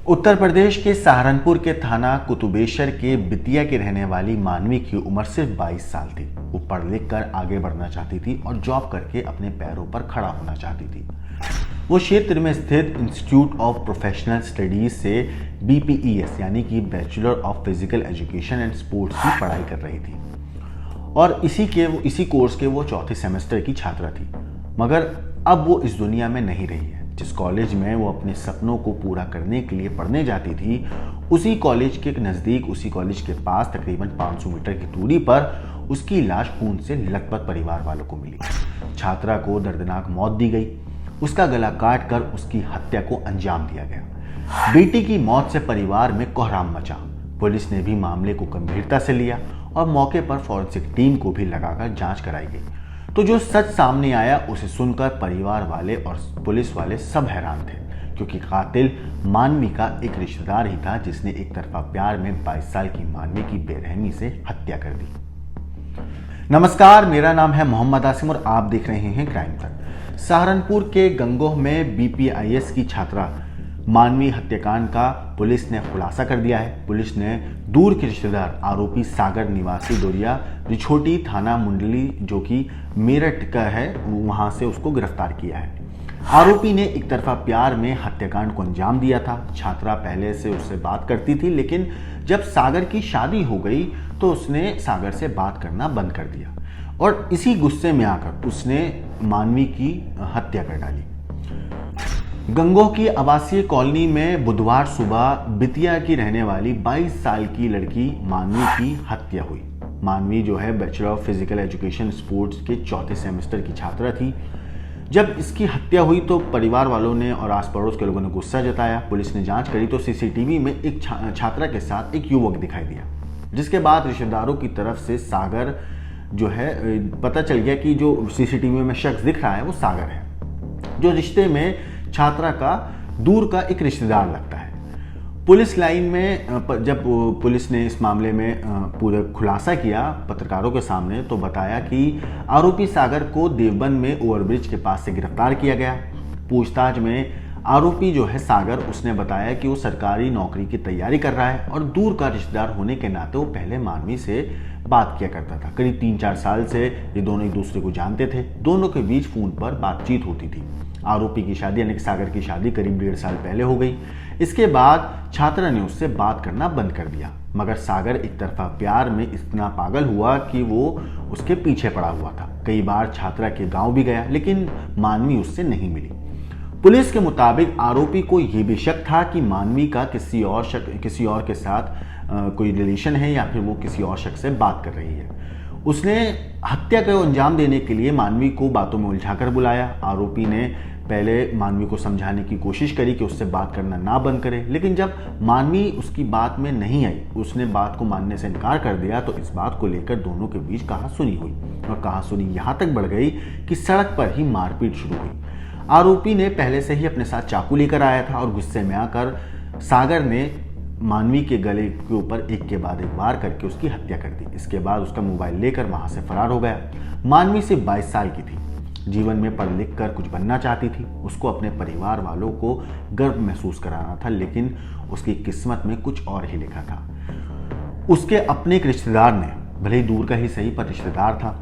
उत्तर प्रदेश के सहारनपुर के थाना कुतुबेश्वर के बितिया की रहने वाली मानवी की उम्र सिर्फ 22 साल थी। वो पढ़ लिख कर आगे बढ़ना चाहती थी और जॉब करके अपने पैरों पर खड़ा होना चाहती थी। वो क्षेत्र में स्थित इंस्टीट्यूट ऑफ प्रोफेशनल स्टडीज से BPES यानी कि bachelor of physical education and sports की पढ़ाई कर रही थी और इसी कोर्स के वो चौथे सेमेस्टर की छात्रा थी। मगर अब वो इस दुनिया में नहीं रही है। जिस कॉलेज में वो अपने सपनों को पूरा करने के लिए पढ़ने जाती थी, उसी कॉलेज के नज़दीक, उसी कॉलेज के पास तकरीबन 500 मीटर की दूरी पर उसकी लाश खून से लथपथ परिवार वालों को मिली। छात्रा को दर्दनाक मौत दी गई। उसका गला काट कर उसकी हत्या को अंजाम दिया गया। बेटी की मौत से परिवार में कोहराम मचा। पुलिस ने भी मामले को गंभीरता से लिया और मौके पर फॉरेंसिक टीम को भी लगाकर जांच कराई गई। तो जो सच सामने आया उसे सुनकर परिवार वाले और पुलिस वाले सब हैरान थे, क्योंकि कातिल मानवी का एक रिश्तेदार ही था जिसने एक तरफा प्यार में 22 साल की मानवी की बेरहमी से हत्या कर दी। नमस्कार, मेरा नाम है मोहम्मद आसिम और आप देख रहे हैं क्राइम तक। सहारनपुर के गंगोह में BPIS की छात्रा मानवी हत्याकांड का पुलिस ने खुलासा कर दिया है। पुलिस ने दूर के रिश्तेदार आरोपी सागर निवासी दोरिया रिछोटी थाना मुंडली, जो कि मेरठ का है, वहां से उसको गिरफ्तार किया है। आरोपी ने एक तरफा प्यार में हत्याकांड को अंजाम दिया था। छात्रा पहले से उससे बात करती थी, लेकिन जब सागर की शादी हो गई तो उसने सागर से बात करना बंद कर दिया और इसी गुस्से में आकर उसने मानवी की हत्या कर डाली। गंगोह की आवासीय कॉलोनी में बुधवार सुबह बितिया की रहने वाली 22 साल की लड़की मानवी की हत्या हुई। मानवी जो है bachelor of physical education sports के चौथे सेमेस्टर की छात्रा थी। जब इसकी हत्या हुई तो परिवार वालों ने और आस पड़ोस के लोगों ने गुस्सा जताया। पुलिस ने जांच करी तो CCTV में एक छात्रा के साथ एक युवक दिखाई दिया, जिसके बाद रिश्तेदारों की तरफ से सागर जो है पता चल गया कि जो CCTV में शख्स दिख रहा है वो सागर है, जो रिश्ते में छात्रा का दूर का एक रिश्तेदार लगता है। पुलिस लाइन में जब पुलिस ने इस मामले में पूरा खुलासा किया पत्रकारों के सामने, तो बताया कि आरोपी सागर को देवबंद में ओवरब्रिज के पास से गिरफ्तार किया गया। पूछताछ में आरोपी जो है सागर, उसने बताया कि वो सरकारी नौकरी की तैयारी कर रहा है और दूर का रिश्तेदार होने के नाते वो पहले मानवी से बात किया करता था। करीब 3-4 साल से ये दोनों एक दूसरे को जानते थे। दोनों के बीच फोन पर बातचीत होती थी। आरोपी की शादी यानी कि सागर की शादी करीब 1.5 साल पहले हो गई। इसके बाद छात्रा ने उससे बात करना बंद कर दिया, मगर सागर एक तरफा प्यार में इतना पागल हुआ कि वो उसके पीछे पड़ा हुआ था। कई बार छात्रा के गांव भी गया, लेकिन मानवी उससे नहीं मिली। पुलिस के मुताबिक आरोपी को यह भी शक था कि मानवी का किसी और के साथ कोई रिलेशन है या फिर वो किसी और शख्स से बात कर रही है। उसने हत्या को अंजाम देने के लिए मानवी को बातों में उलझाकर बुलाया। आरोपी ने पहले मानवी को समझाने की कोशिश करी कि उससे बात करना ना बंद करे, लेकिन जब मानवी उसकी बात में नहीं आई, उसने बात को मानने से इनकार कर दिया, तो इस बात को लेकर दोनों के बीच कहासुनी हुई और कहासुनी यहाँ तक बढ़ गई कि सड़क पर ही मारपीट शुरू हुई। आरोपी ने पहले से ही अपने साथ चाकू लेकर आया था और गुस्से में आकर सागर ने मानवी के गले के ऊपर एक के बाद एक वार करके उसकी हत्या कर दी। इसके बाद उसका मोबाइल लेकर वहां से फरार हो गया। मानवी सिर्फ 22 साल की थी। जीवन में पढ़ लिख कर कुछ बनना चाहती थी। उसको अपने परिवार वालों को गर्व महसूस कराना था, लेकिन उसकी किस्मत में कुछ और ही लिखा था। उसके अपने एक रिश्तेदार ने, भले ही दूर का ही सही पर रिश्तेदार था,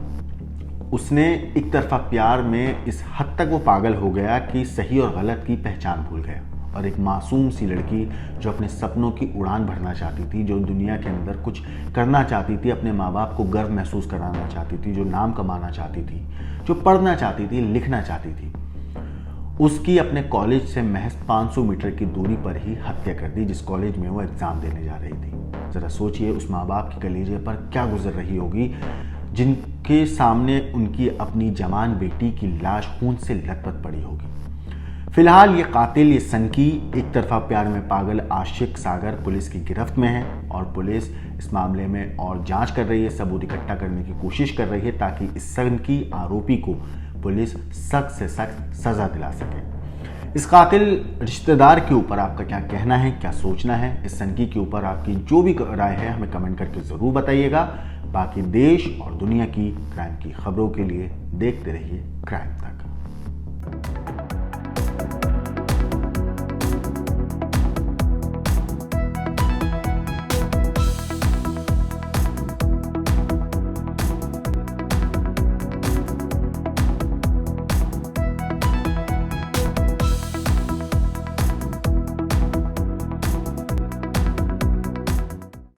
उसने एक तरफा प्यार में इस हद तक वो पागल हो गया कि सही और गलत की पहचान भूल गया और एक मासूम सी लड़की जो अपने सपनों की उड़ान भरना चाहती थी, जो दुनिया के अंदर कुछ करना चाहती थी, अपने माँ बाप को गर्व महसूस कराना चाहती थी, जो नाम कमाना चाहती थी, जो पढ़ना चाहती थी, लिखना चाहती थी, उसकी अपने कॉलेज से महज 500 मीटर की दूरी पर ही हत्या कर दी, जिस कॉलेज में वो एग्जाम देने जा रही थी। जरा सोचिए उस माँ बाप की कलेजे पर क्या गुजर रही होगी, जिनके सामने उनकी अपनी जवान बेटी की लाश खून से लथपथ पड़ी होगी। फिलहाल ये कातिल, ये सनकी, एक तरफा प्यार में पागल आशिक सागर पुलिस की गिरफ्त में है और पुलिस इस मामले में और जांच कर रही है, सबूत इकट्ठा करने की कोशिश कर रही है ताकि इस सनकी आरोपी को पुलिस सख्त से सख्त सजा दिला सके। इस कातिल रिश्तेदार के ऊपर आपका क्या कहना है, क्या सोचना है? इस सनकी के ऊपर आपकी जो भी राय है हमें कमेंट करके ज़रूर बताइएगा। बाकी देश और दुनिया की क्राइम की खबरों के लिए देखते रहिए क्राइम तक।